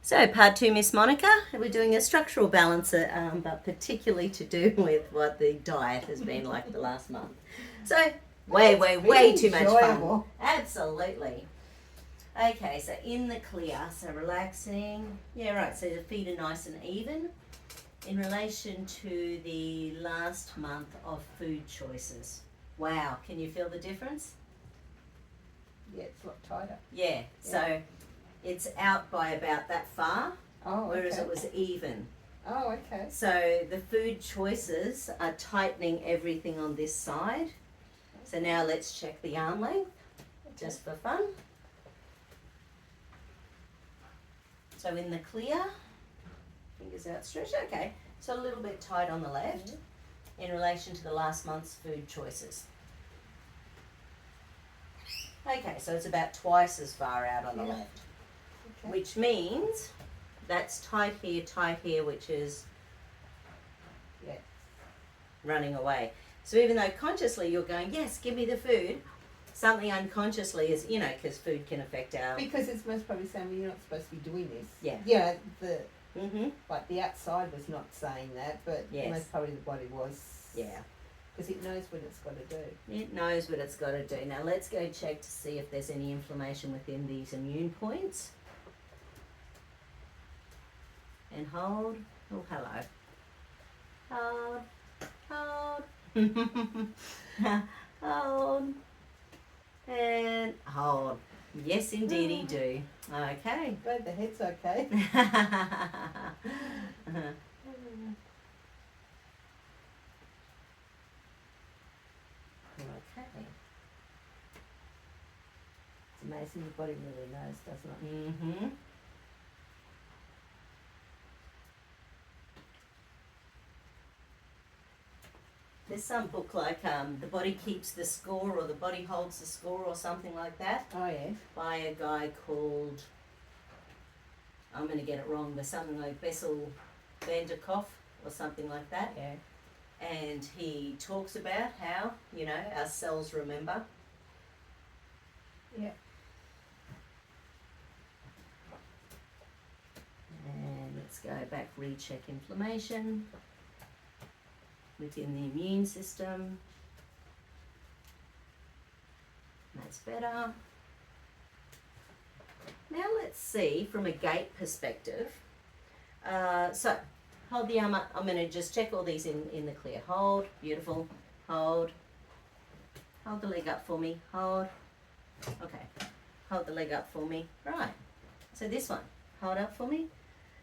So, part two, Miss Monica. We're doing a structural balancer, but particularly to do with what the diet has been like the last month. So, way too much fun. Absolutely. Okay, so in the clear, so relaxing. Yeah, right, so the feet are nice and even in relation to the last month of food choices. Wow, can you feel the difference? Yeah, it's a lot tighter. Yeah, so it's out by about that far, whereas it was even. Oh, okay. So the food choices are tightening everything on this side. So now let's check the arm length, just for fun. So in the clear, fingers outstretched, okay. So a little bit tight on the left in relation to the last month's food choices. Okay, so it's about twice as far out on the left, which means that's tight here, which is running away. So even though consciously you're going, yes, give me the food, something unconsciously is, because food can affect our... Because it's most probably saying, well, you're not supposed to be doing this. Yeah. Yeah, like the outside was not saying that, but most probably the body was. Yeah. Because it knows what it's got to do. It knows what it's got to do. Now let's go check to see if there's any inflammation within these immune points. And hold. Oh, hello. Hold. Hold. And hold. Yes, indeedy do. Okay. Glad the head's okay. Okay. It's amazing the body really knows, doesn't it? Mm-hmm. There's some book like The Body Keeps the Score or The Body Holds the Score or something like that. Oh, yeah. By a guy called, I'm going to get it wrong, but something like Bessel van der Kolk or something like that. Yeah. And he talks about how, our cells remember. Yeah. And let's go back, recheck inflammation within the immune system. That's better. Now let's see from a gait perspective. So hold the arm up. I'm going to just check all these in the clear. Hold. Beautiful. Hold. Hold the leg up for me. Hold. Okay. Hold the leg up for me. Right. So this one. Hold up for me.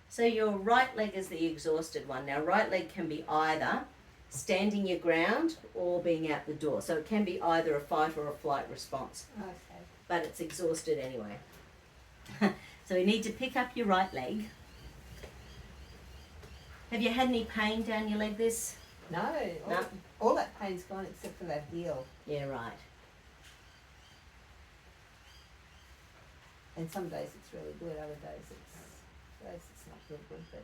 So your right leg is the exhausted one. Now right leg can be either standing your ground or being out the door. So it can be either a fight or a flight response. Okay. But it's exhausted anyway. So we need to pick up your right leg. Have you had any pain down your leg this? No. All that pain's gone except for that heel. Yeah, right. And some days it's really good, other days it's not real good, but...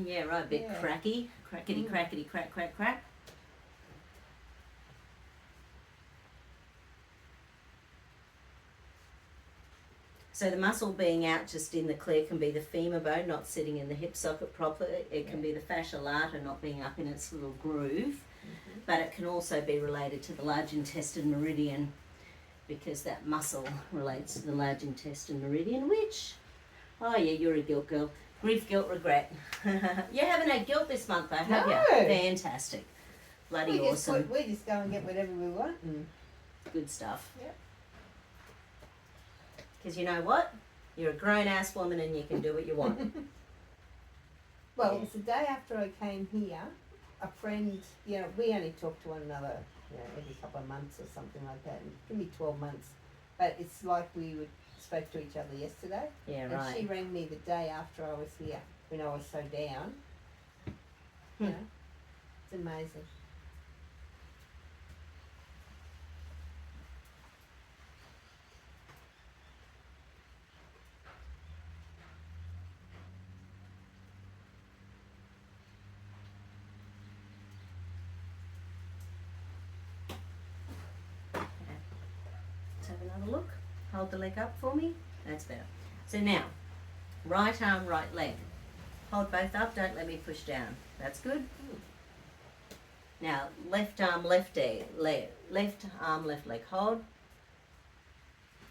Yeah, right, a bit cracky. Crackety, crackety, crack, crack, crack. So the muscle being out just in the clear can be the femur bone not sitting in the hip socket properly. It can be the fascia lata not being up in its little groove. But it can also be related to the large intestine meridian because that muscle relates to the large intestine meridian, which, oh yeah, you're a guilt girl. Grief, guilt, regret. You haven't had guilt this month though, have you? Fantastic. Bloody awesome. We just go and get whatever we want. Good stuff. Yep. Because you know what? You're a grown-ass woman and you can do what you want. Well, it was the day after I came here. A friend, we only talk to one another, every couple of months or something like that. It can be 12 months. But it's like we spoke to each other yesterday. Yeah, and right. She rang me the day after I was here when I was so down. It's amazing. Another look. Hold the leg up for me. That's better. So now, right arm, right leg. Hold both up. Don't let me push down. That's good. Now, left arm, left leg. Left arm, left leg. Hold.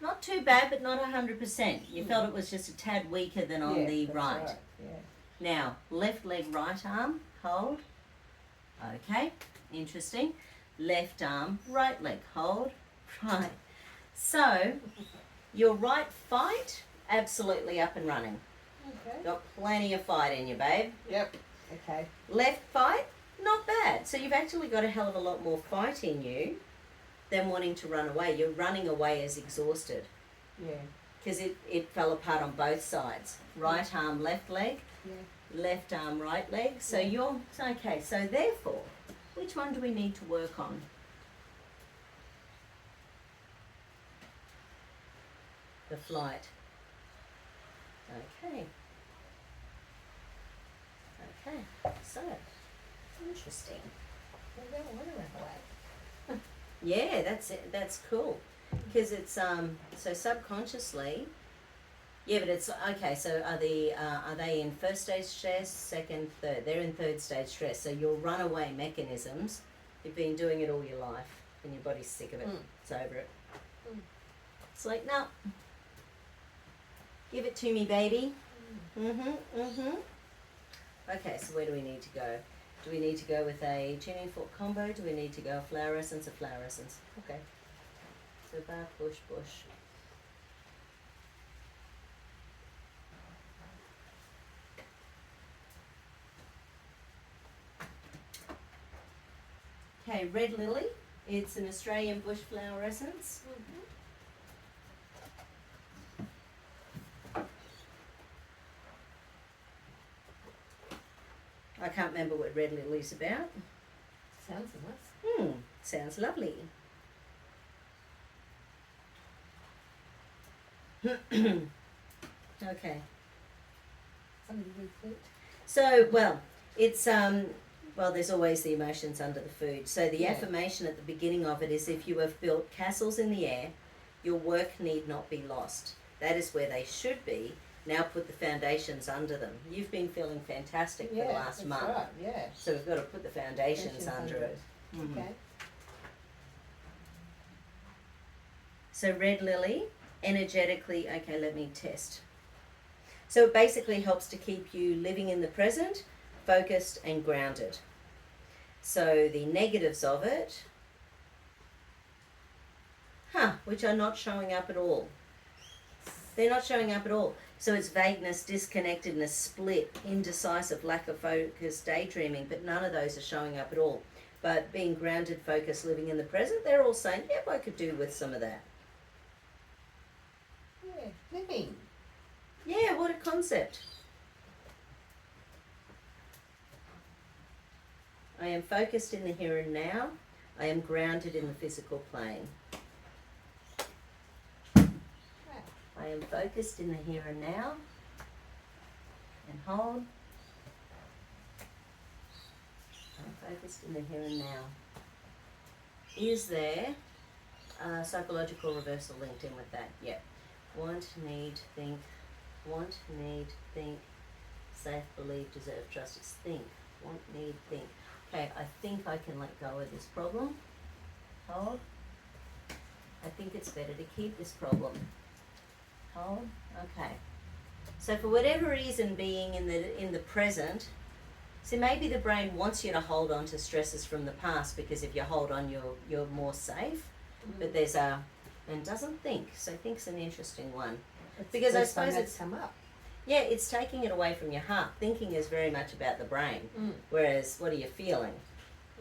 Not too bad, but not 100%. You felt it was just a tad weaker than on the right. Yeah. Now, left leg, right arm. Hold. Okay. Interesting. Left arm, right leg. Hold. Right. So, your right fight, absolutely up and running. Okay. Got plenty of fight in you, babe. Yep. Okay. Left fight, not bad. So you've actually got a hell of a lot more fight in you than wanting to run away. You're running away as exhausted. Yeah. Because it fell apart on both sides. Right arm, left leg. Yeah. Left arm, right leg. So you're, okay, so therefore, which one do we need to work on? The flight. Okay. Okay, so, interesting. We don't want to run away. Yeah, that's it. That's cool. Because it's, so subconsciously, yeah, but it's, okay, so are they in first stage stress, second, third? They're in third stage stress. So your runaway mechanisms, you've been doing it all your life and your body's sick of it. It's over it. It's like, no. Give it to me, baby. Okay, so where do we need to go? Do we need to go with a tuning fork combo? Do we need to go flower essence or flower essence? Okay. So bar, push, push. Okay, red lily. It's an Australian bush flower essence. I can't remember what red lily's about. Sounds nice. Sounds lovely. Okay. Something with food. So, well, it's well, there's always the emotions under the food. So the Yeah. affirmation at the beginning of it is, if you have built castles in the air, your work need not be lost. That is where they should be. Now put the foundations under them. You've been feeling fantastic for the last that's month. Right, yeah. So we've got to put the foundations under it. Okay. So red lily, energetically, okay, let me test. So it basically helps to keep you living in the present, focused and grounded. So the negatives of it, which are not showing up at all. They're not showing up at all. So it's vagueness, disconnectedness, split, indecisive, lack of focus, daydreaming, but none of those are showing up at all. But being grounded, focused, living in the present, they're all saying, yep, I could do with some of that. Yeah, living. Yeah, what a concept. I am focused in the here and now. I am grounded in the physical plane. I am focused in the here and now. And hold. I'm focused in the here and now. Is there a psychological reversal linked in with that? Yep. Want, need, think. Want, need, think. Safe, believe, deserve, trust. It's think. Want, need, think. Okay, I think I can let go of this problem. Hold. I think it's better to keep this problem. Hold. Okay. So for whatever reason, being in the present, so maybe the brain wants you to hold on to stresses from the past, because if you hold on, you're more safe. But there's and doesn't think. So think's an interesting one. Because I suppose it's come up. Yeah, it's taking it away from your heart. Thinking is very much about the brain. Whereas what are you feeling?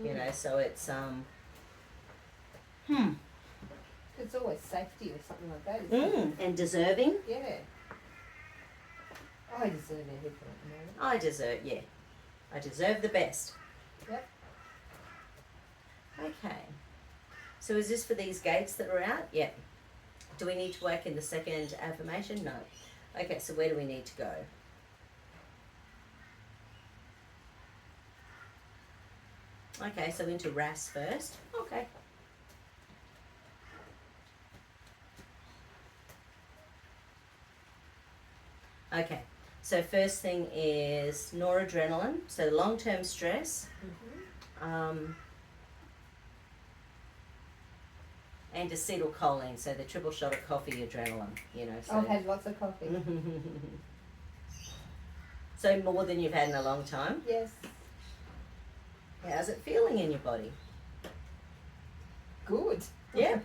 You know, so it's It's always safety or something like that, isn't it? and deserving. Yeah. I deserve everything at the moment. I deserve the best. Yep. Okay. So is this for these gates that are out? Yep. Do we need to work in the second affirmation? No. Okay, so where do we need to go? Okay, so into RAS first. Okay. Okay. So first thing is noradrenaline, so long-term stress, and acetylcholine, so the triple shot of coffee adrenaline, you know. So. I've had lots of coffee. So more than you've had in a long time? Yes. How's it feeling in your body? Good. Yeah.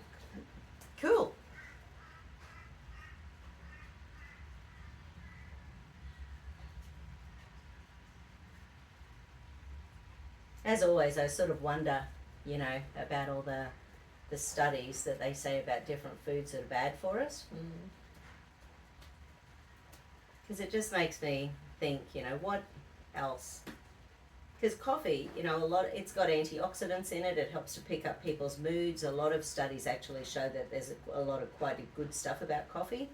Cool. As always, I sort of wonder, you know, about all the studies that they say about different foods that are bad for us. Because it just makes me think, you know, what else? Because coffee, you know, it's got antioxidants in it. It helps to pick up people's moods. A lot of studies actually show that there's a lot of quite good stuff about coffee.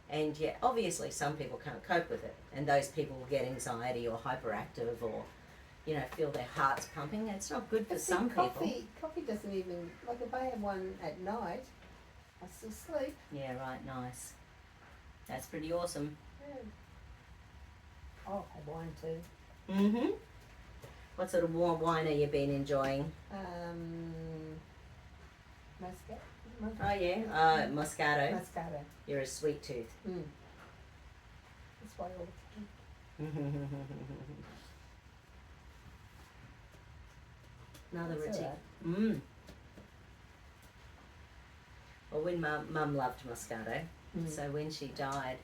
And yeah, obviously some people can't cope with it. And those people will get anxiety or hyperactive or, you know, feel their hearts pumping. It's not good for some people. Coffee doesn't even, like if I have one at night, I still sleep. Yeah, right, nice. That's pretty awesome. Yeah. I'll have wine too. What sort of warm wine have you been enjoying? Muscat. Oh yeah, Moscato. Moscato. You're a sweet tooth. That's why all the time. Another That's critique. all right. Well, when Mum loved Moscato, so when she died,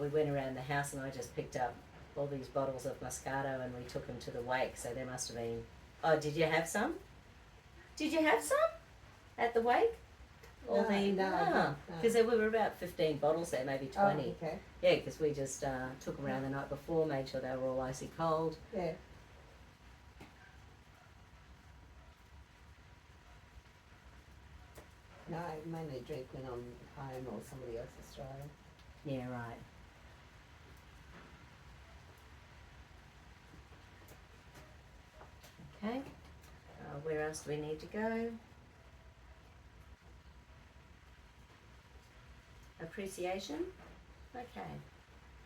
we went around the house and I just picked up all these bottles of Moscato and we took them to the wake. So there must have been. Oh, did you have some? Did you have some at the wake? No, because there were about 15 bottles there, maybe 20. Oh, okay. Yeah, because we just took them around the night before, made sure they were all icy cold. Yeah. No, I mainly drink when I'm home or somebody else Australia. Yeah, right. Okay. Where else do we need to go? Appreciation. Okay.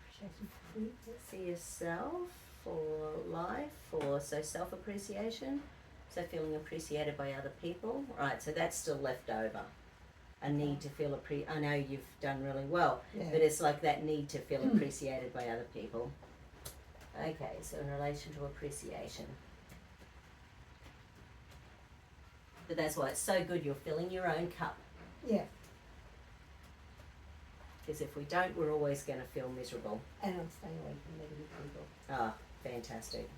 Appreciation for food. See yourself for life, or so self-appreciation. So feeling appreciated by other people. Right, so that's still left over. A need to feel I know you've done really well, but it's like that need to feel appreciated by other people. Okay, so in relation to appreciation. But that's why it's so good you're filling your own cup. Yeah. Because if we don't, we're always going to feel miserable. And I'm staying away from negative people. Ah, fantastic.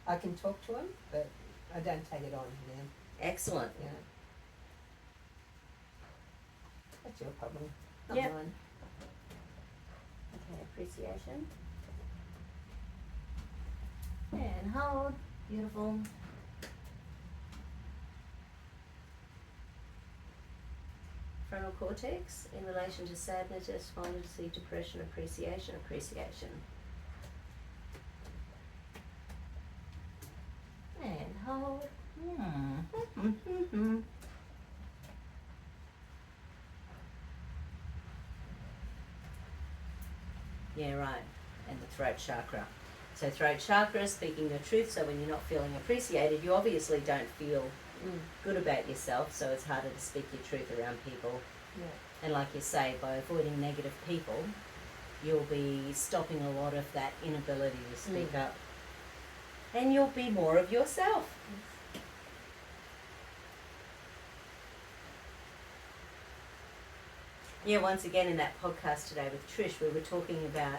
I can talk to them, but I don't take it on them. Excellent. Yeah. That's your problem, not Yep. mine. Okay, appreciation. And hold. Beautiful. Frontal cortex in relation to sadness, despondency, depression, appreciation. And hold. Yeah, right. And the throat chakra. So throat chakra, speaking the truth. So when you're not feeling appreciated, you obviously don't feel good about yourself. So it's harder to speak your truth around people. Yeah. And like you say, by avoiding negative people, you'll be stopping a lot of that inability to speak up. And you'll be more of yourself. Yeah, once again in that podcast today with Trish, we were talking about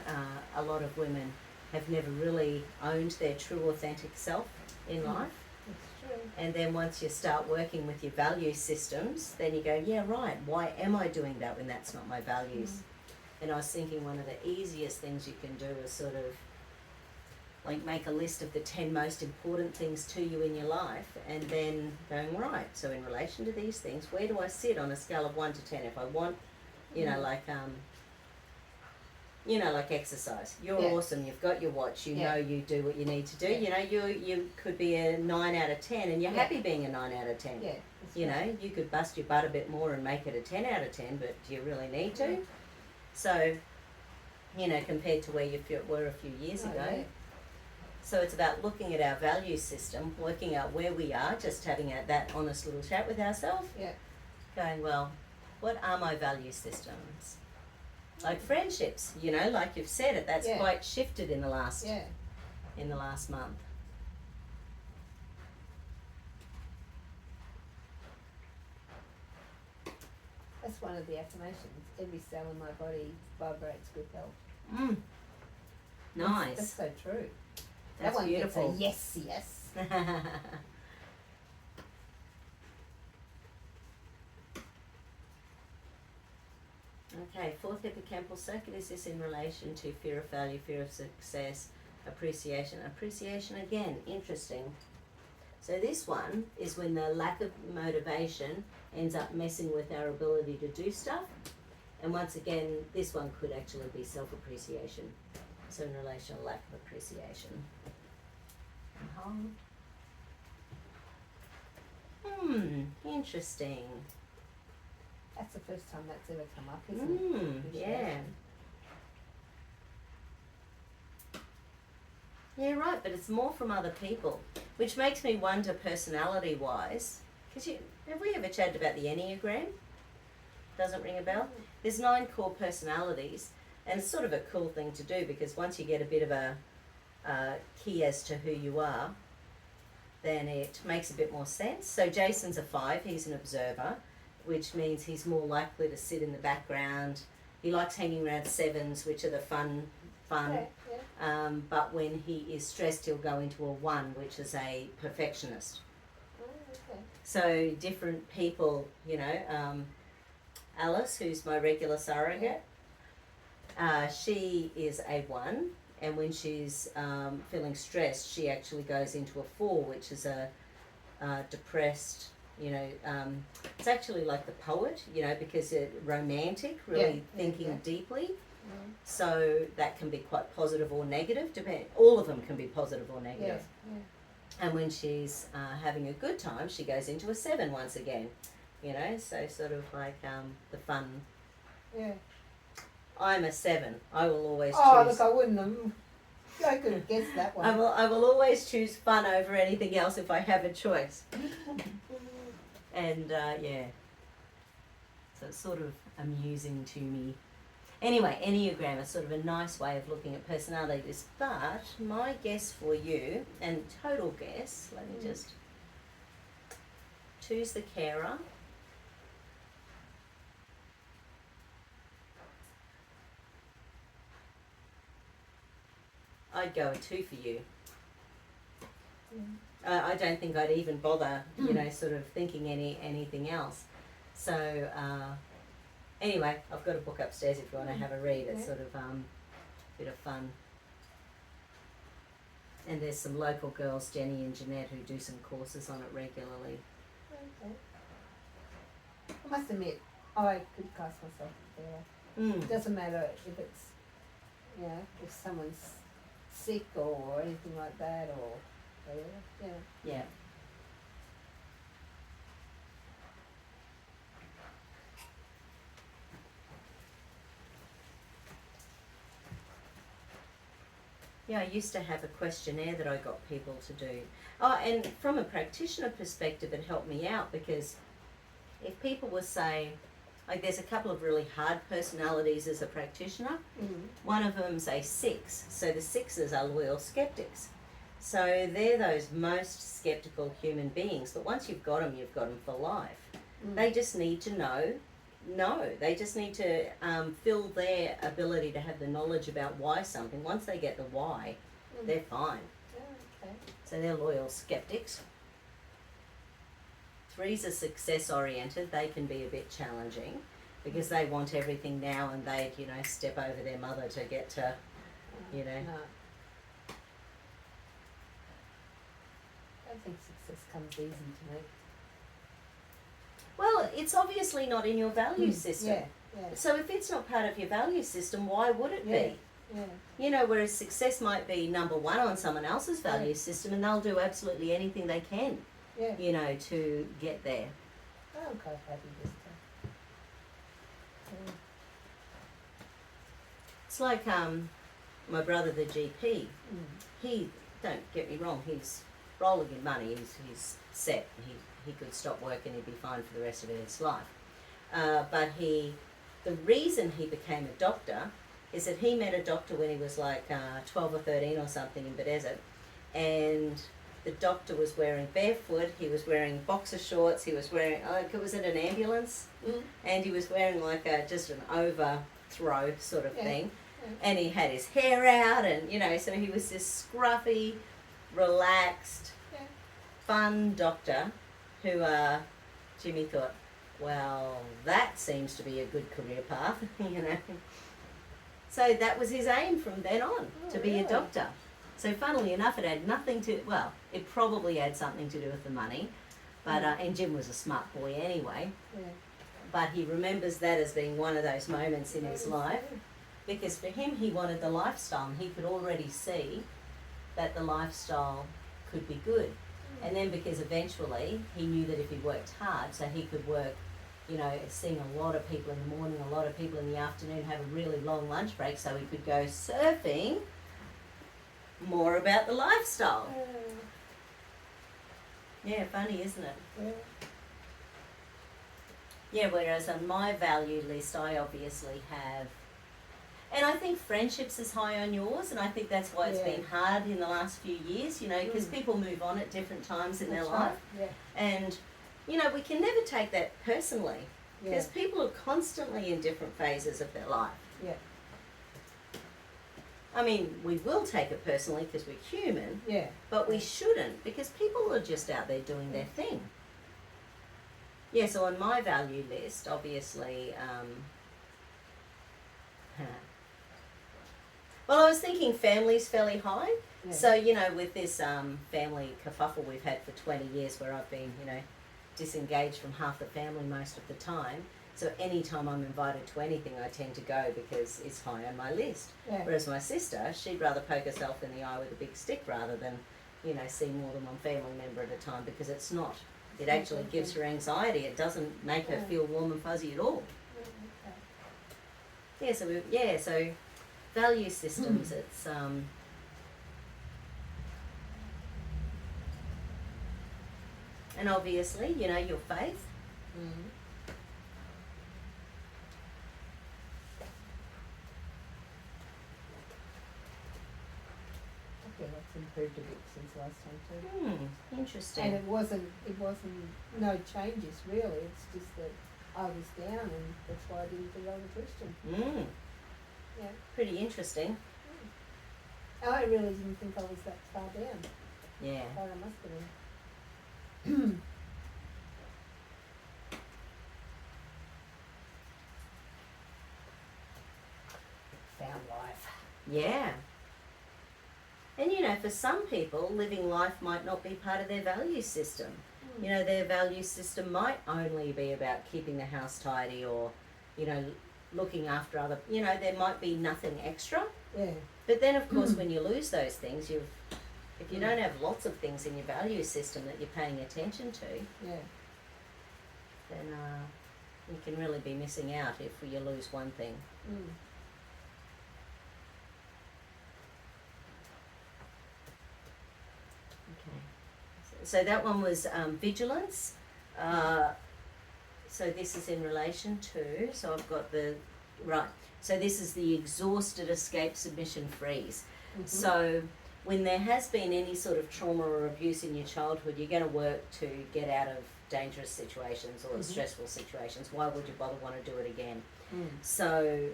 a lot of women have never really owned their true authentic self in life. That's true. And then once you start working with your value systems, then you go, yeah, right, why am I doing that when that's not my values? And I was thinking one of the easiest things you can do is sort of like make a list of the 10 most important things to you in your life and then going, right, so in relation to these things, where do I sit on a scale of 1 to 10? If I want, you know, like exercise. You're awesome. You've got your watch. You know you do what you need to do. You know, you could be a 9 out of 10 and you're happy being a 9 out of 10. Yeah. You know, you could bust your butt a bit more and make it a 10 out of 10, but do you really need to? So, compared to where you were a few years ago. Yeah. So it's about looking at our value system, working out where we are, just having that honest little chat with ourselves. Yeah. Going, well, what are my value systems? Like friendships, like you've said it, that's quite shifted in the last month. That's one of the affirmations. Every cell in my body vibrates good health. Nice. That's so true. That's that one beautiful. Gets a yes. Okay, fourth hippocampal circuit. Is this in relation to fear of failure, fear of success, appreciation? Appreciation again, interesting. So this one is when the lack of motivation ends up messing with our ability to do stuff. And once again, this one could actually be self-appreciation. So in relation to lack of appreciation. Interesting. That's the first time that's ever come up, isn't it? Yeah. Yeah, right, but it's more from other people, which makes me wonder personality-wise, because have we ever chatted about the Enneagram? Doesn't ring a bell? There's 9 core personalities, and it's sort of a cool thing to do because once you get a bit of a key as to who you are, then it makes a bit more sense. So Jason's a 5, he's an observer, which means he's more likely to sit in the background. He likes hanging around 7s, which are the fun. Yeah. But when he is stressed, he'll go into a 1, which is a perfectionist. Okay. So different people, Alice, who's my regular surrogate, she is a 1, and when she's feeling stressed, she actually goes into a 4, which is a depressed, it's actually like the poet, because it's romantic, really thinking deeply. So that can be quite positive or negative, all of them can be positive or negative. And when she's having a good time, she goes into a 7 once again, so sort of like the fun. Yeah. I'm a 7. I will always choose. Oh, look, I wouldn't have. I could have guessed that one. I will always choose fun over anything else if I have a choice. And so it's sort of amusing to me. Anyway, Enneagram is sort of a nice way of looking at personalities, but my guess for you, and total guess, let me just choose the carer. I'd go a 2 for you. I don't think I'd even bother, sort of thinking anything else. So anyway, I've got a book upstairs if you want to have a read. It's sort of a bit of fun. And there's some local girls, Jenny and Jeanette, who do some courses on it regularly. Okay. I must admit, I could class myself there. It doesn't matter if it's, if someone's sick or anything like that, or whatever. Yeah. Yeah, I used to have a questionnaire that I got people to do. Oh, and from a practitioner perspective, it helped me out because if people were saying, like there's a couple of really hard personalities as a practitioner. One of them's a 6, so the 6s are loyal skeptics. So they're those most skeptical human beings, but once you've got them for life. They just need to know. They just need to fill their ability to have the knowledge about why something. Once they get the why, they're fine. Okay. So they're loyal skeptics. 3s are success oriented. They can be a bit challenging because they want everything now and they'd, step over their mother to get to, No. I don't think success comes easy to me. Well, it's obviously not in your value system. Yeah. So if it's not part of your value system, why would it be? Yeah. Whereas success might be number 1 on someone else's value system and they'll do absolutely anything they can, to get there. I'm quite happy this time. it's like my brother, the GP. Mm. He, don't get me wrong, he's rolling in money. He's set. He could stop work and he'd be fine for the rest of his life. But the reason he became a doctor is that he met a doctor when he was like 12 or 13 or something in Bedezet, and the doctor was wearing barefoot, he was wearing boxer shorts, he was wearing, like, it was in an ambulance, and he was wearing like just an overthrow sort of thing, and he had his hair out, and, you know, so he was this scruffy, relaxed, fun doctor who Jimmy thought, well, that seems to be a good career path, you know. So that was his aim from then on, to be a doctor. So funnily enough, it had nothing to, well, it probably had something to do with the money, but and Jim was a smart boy anyway. But he remembers that as being one of those moments in his life, because for him, he wanted the lifestyle, and he could already see that the lifestyle could be good. And then because eventually he knew that if he worked hard, so he could work, you know, seeing a lot of people in the morning, a lot of people in the afternoon, have a really long lunch break, so he could go surfing. More about the lifestyle. Yeah, funny, isn't it? Yeah, whereas on my value list, I obviously have, and I think friendships is high on yours, and I think that's why it's been hard in the last few years, you know, because people move on at different times in their life. And, you know, we can never take that personally, because people are constantly in different phases of their life. I mean, we will take it personally because we're human, but we shouldn't, because people are just out there doing their thing. Yeah, so on my value list, obviously, well, I was thinking family's fairly high. So, you know, with this family kerfuffle we've had for 20 years, where I've been, you know, disengaged from half the family most of the time. So anytime I'm invited to anything, I tend to go because it's high on my list. Whereas my sister, she'd rather poke herself in the eye with a big stick rather than, you know, see more than one family member at a time, because it's not, it actually gives her anxiety. It doesn't make her feel warm and fuzzy at all. So value systems, it's and obviously, you know, your faith. That's improved a bit since last time too. Interesting. And it wasn't no changes really. It's just that I was down, and that's why I didn't think I was a Christian. Pretty interesting. I really didn't think I was that far down. Yeah. I must have been. Found life. Yeah. And, you know, for some people, living life might not be part of their value system. You know, their value system might only be about keeping the house tidy, or, you know, looking after other, you know, there might be nothing extra. But then, of course, when you lose those things, if you don't have lots of things in your value system that you're paying attention to, then you can really be missing out if you lose one thing. So that one was vigilance. So this is in relation to, so I've got so this is the exhausted, escape, submission, freeze. So when there has been any sort of trauma or abuse in your childhood, you're going to work to get out of dangerous situations or stressful situations. Why would you bother want to do it again? So,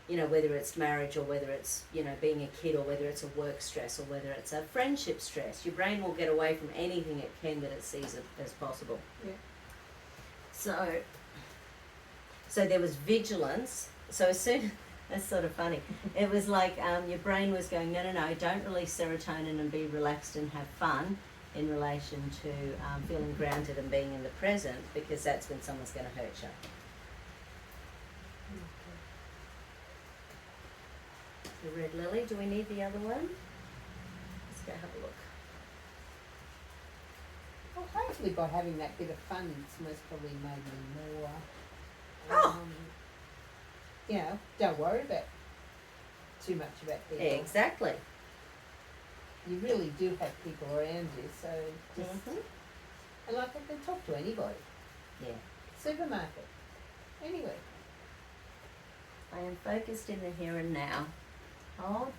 you know, whether it's marriage, or whether it's, you know, being a kid, or whether it's a work stress, or whether it's a friendship stress, your brain will get away from anything it can that it sees as possible. So there was vigilance. So as soon, that's sort of funny. It was like your brain was going, no, don't release serotonin and be relaxed and have fun in relation to feeling grounded and being in the present, because that's when someone's going to hurt you. The red lily, do we need the other one? Let's go have a look. Well, hopefully by having that bit of fun, it's most probably made me more, you know, don't worry about too much about people. Exactly. You really do have people around you, so just Mhm. and like I can talk to anybody. Yeah. Supermarket. Anyway. I am focused in the here and now. Hold.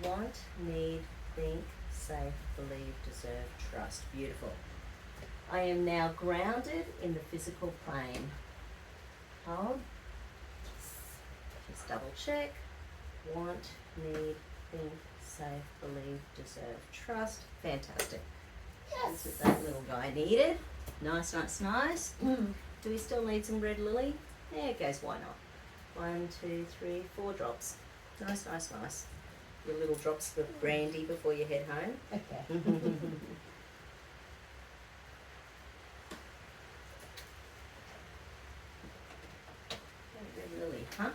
Want, need, think, safe, believe, deserve, trust. Beautiful. I am now grounded in the physical plane. Hold. Just double check. Want, need, think, safe, believe, deserve, trust. Fantastic. That's what that little guy needed. Nice, nice, nice. Do we still need some red lily? There it goes, why not? 1, 2, 3, 4 drops. Nice, nice, nice. Your little drops of brandy before you head home. Okay. Red lily, huh?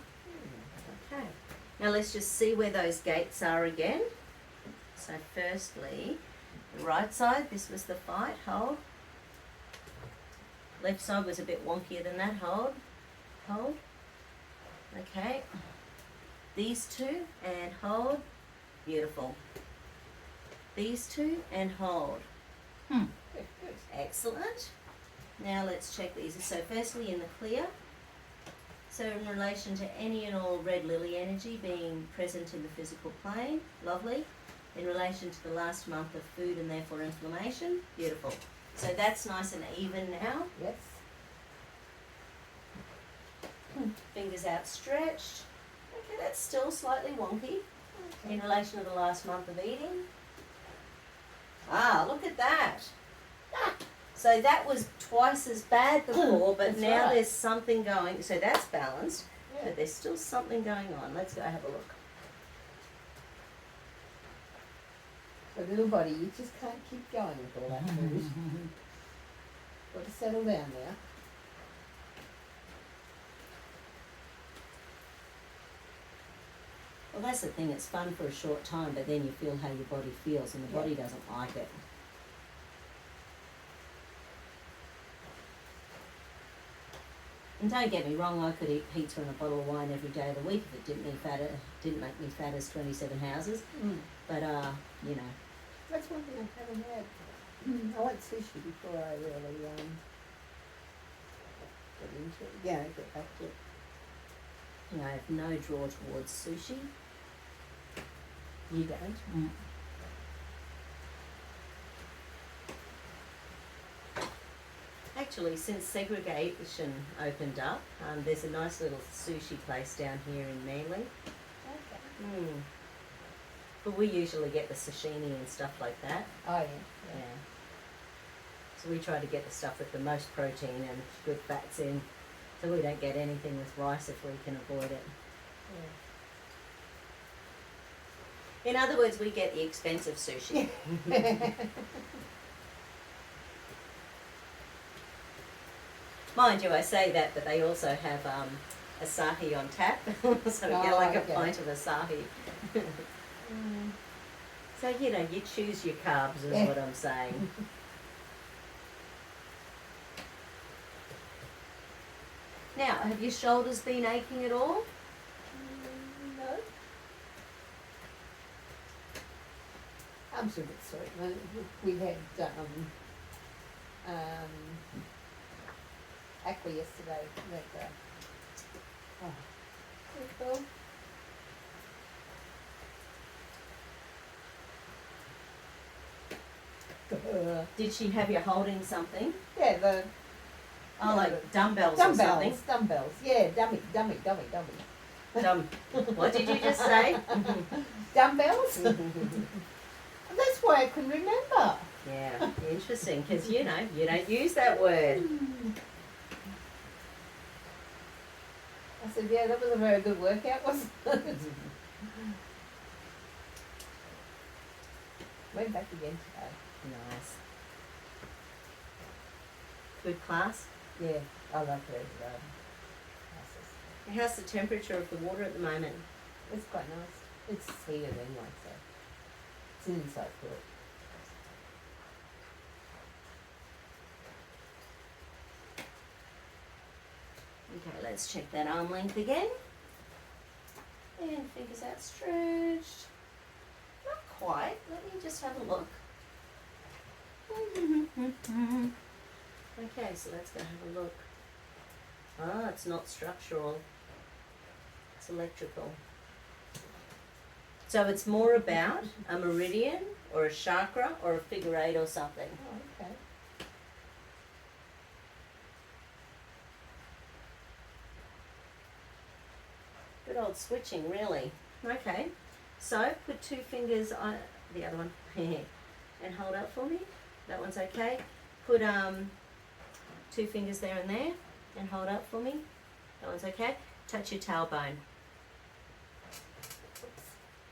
Okay. Now let's just see where those gates are again. So firstly, the right side, this was the fight, hold. Left side was a bit wonkier than that, hold. Hold. Okay. These two and hold. Beautiful. These two and hold. Good, good. Excellent. Now let's check these. So firstly in the clear. So in relation to any and all red lily energy being present in the physical plane, lovely. In relation to the last month of food and therefore inflammation, beautiful. So that's nice and even now. Yes. Fingers outstretched. Okay, that's still slightly wonky in relation to the last month of eating. Ah, look at that. So that was twice as bad before, but That's now right. there's something going. So that's balanced, Yeah. but there's still something going on. Let's go have a look. So little body, you just can't keep going with all that food. Got to settle down now. Well, that's the thing. It's fun for a short time, but then you feel how your body feels, and the body doesn't like it. And don't get me wrong, I could eat pizza and a bottle of wine every day of the week if it didn't make me fat as 27 houses. But you know, That's one thing I haven't had. I went sushi before I really got into it. Yeah, get back to it. you know, I have no draw towards sushi. You don't? Actually, since segregation opened up, there's a nice little sushi place down here in Manly. Okay. But we usually get the sashimi and stuff like that. Oh, yeah. Yeah. So we try to get the stuff with the most protein and good fats in. So we don't get anything with rice if we can avoid it. In other words, we get the expensive sushi. Mind you, I say that, but they also have Asahi on tap. So we get like a pint of Asahi. So, you know, you choose your carbs is what I'm saying. Now, have your shoulders been aching at all? No. I'm sure it's sweet. We had aqua yesterday. That, oh. Did she have you holding something? Yeah, the Oh, like dumbbells or something? dumbbells. Yeah, dummy. What did you just say? Dumbbells? That's why I couldn't remember. Yeah, interesting, because you know, you don't use that word. I said, yeah, that was a very good workout, wasn't it? Went back again today. Nice. Good class. Yeah, I love those classes. How's the temperature of the water at the moment? It's quite nice. It's heated anyway, so it's an inside pool. Okay, let's check that arm length again. And fingers outstretched. Not quite. Let me just have a look. Okay, so let's go have a look. Ah, it's not structural. It's electrical. So it's more about a meridian or a chakra or a figure eight or something. Oh, okay. Good old switching, really. Okay, so put 2 fingers on the other one and hold up for me. That one's okay. Put 2 fingers there and there and hold up for me. That one's okay. Touch your tailbone.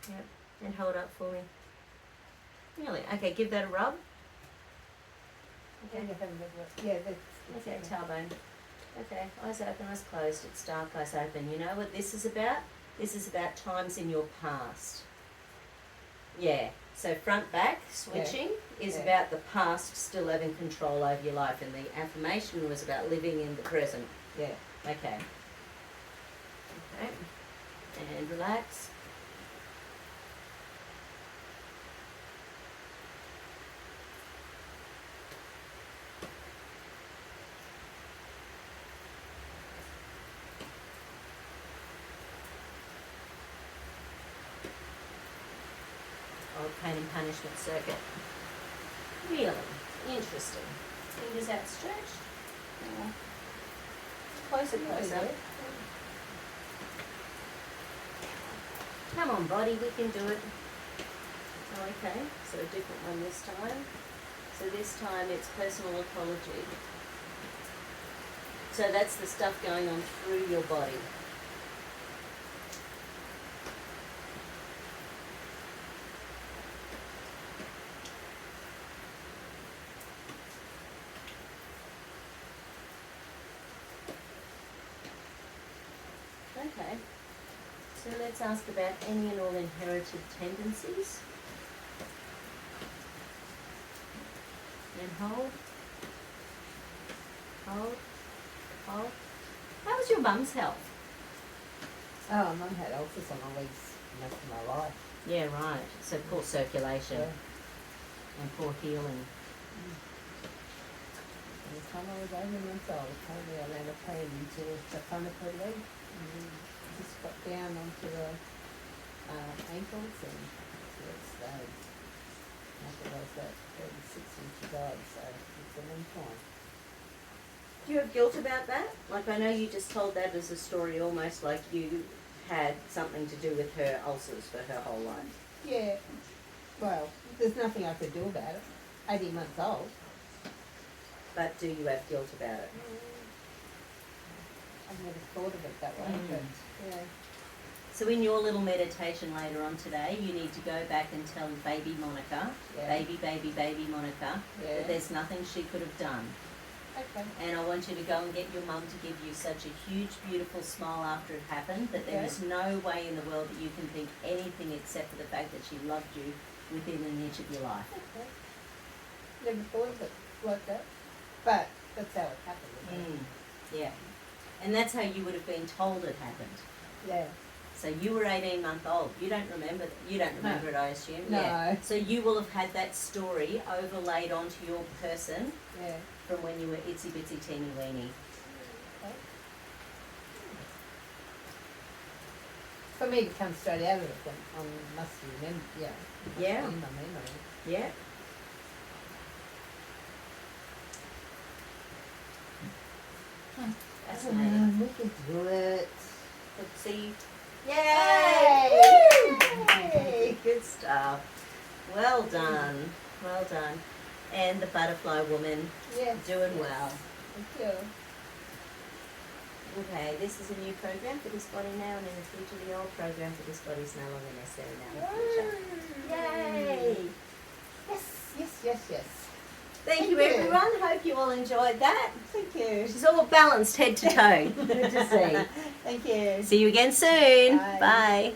Yep, and hold up for me. Really? Okay, give that a rub. Okay. Yeah, that's Okay, tailbone. Okay, eyes open, eyes closed. It's dark, eyes open. You know what this is about? This is about times in your past. Yeah. So front back switching is about the past still having control over your life, and the affirmation was about living in the present. Yeah. Okay. Okay. And relax. Old pain and punishment circuit. Really interesting. Fingers outstretched. Yeah. Closer, closer. Come on, body, we can do it. Okay, so a different one this time. So this time it's personal ecology. So that's the stuff going on through your body. Okay, so let's ask about any and all inherited tendencies. And hold. Hold. Hold. How was your mum's health? Oh, Mum had ulcers on my legs most of my life. Yeah, right. So poor circulation and poor healing. By the time I was 18 months old, apparently I landed playing into the front of her leg and just got down onto the ankles and it stayed. After I was about 36 and she died, so it's a long time. Do you have guilt about that? Like, I know you just told that as a story almost like you had something to do with her ulcers for her whole life. Yeah, well, there's nothing I could do about it. 18 months old. But do you have guilt about it? I've never thought of it that way, but yeah. So in your little meditation later on today, you need to go back and tell baby Monica, baby Monica, that there's nothing she could have done. Okay. And I want you to go and get your mum to give you such a huge, beautiful smile after it happened that there is no way in the world that you can think anything except for the fact that she loved you within an inch of your life. Okay. Never thought of it like that. But that's how it happened. Yeah. And that's how you would have been told it happened. Yeah. So you were 18-month old. You don't remember it, I assume. No. Yeah. So you will have had that story overlaid onto your person from when you were itsy bitsy teeny weeny. Okay. For me to come straight out of it, then I must remember. Yeah. In my memory. Yeah. Fascinating. We can do it. Let's see. Yay! Yay! Good stuff. Well done. Well done. And the butterfly woman doing well. Thank you. Okay, this is a new program for this body now, and in the future the old program for this body is no longer necessary now in the future. Yay! Yes. Thank you everyone. Hope you all enjoyed that. Thank you. She's all balanced head to toe. Good to see. Thank you. See you again soon. Bye. Bye.